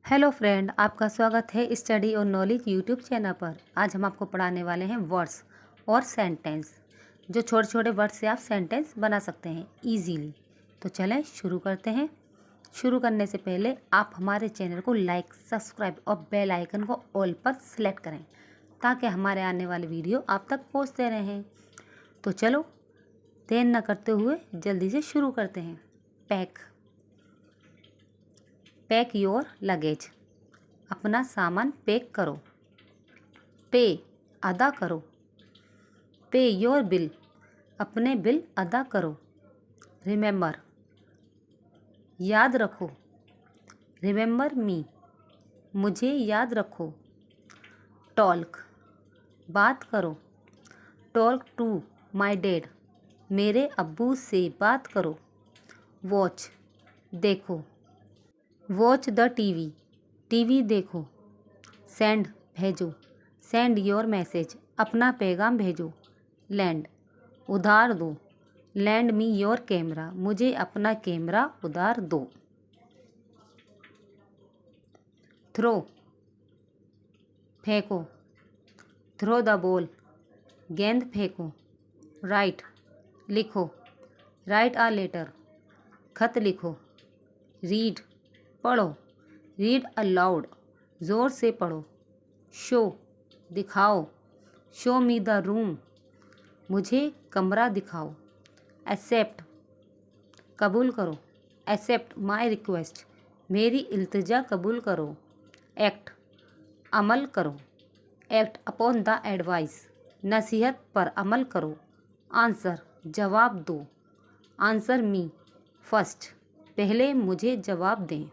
Hello friend, आपका स्वागत है स्टडी और नॉलेज यूट्यूब चैनल पर। आज हम आपको पढ़ाने वाले हैं वर्ड्स और सेंटेंस। जो छोटे छोटे वर्ड से आप सेंटेंस बना सकते हैं इजीली। तो चलें शुरू करते हैं। शुरू करने से पहले आप हमारे चैनल को लाइक, सब्सक्राइब और बेल आइकन को ऑल पर सेलेक्ट करें ताकि हमारे आने वाले वीडियो आप तक पहुँचते रहें। तो चलो देर न करते हुए जल्दी से शुरू करते हैं। पैक योर लगेज, अपना सामान पैक करो। पे, अदा करो। पे योर बिल, अपने बिल अदा करो। रिमेंबर, याद रखो। रिमेंबर मी, मुझे याद रखो। टॉल्क, बात करो। टॉल्क टू माई डैड, मेरे अब्बू से बात करो। वॉच, देखो। वॉच द टीवी, टीवी देखो। सेंड, भेजो। सेंड योर मैसेज, अपना पैगाम भेजो। लैंड, उधार दो। लैंड मी योर कैमरा, मुझे अपना कैमरा उधार दो। थ्रो, फेंको। थ्रो द बॉल, गेंद फेंको। राइट, लिखो। राइट आ लेटर, खत लिखो। रीड, पढ़ो। रीड अलाउड, ज़ोर से पढ़ो। शो, दिखाओ। शो मी द रूम, मुझे कमरा दिखाओ। एक्सेप्ट, कबूल करो। एक्सेप्ट माई रिक्वेस्ट, मेरी इल्तिजा कबूल करो। एक्ट, अमल करो। एक्ट अपॉन द एडवाइस, नसीहत पर अमल करो। आंसर, जवाब दो। आंसर मी फर्स्ट, पहले मुझे जवाब दें।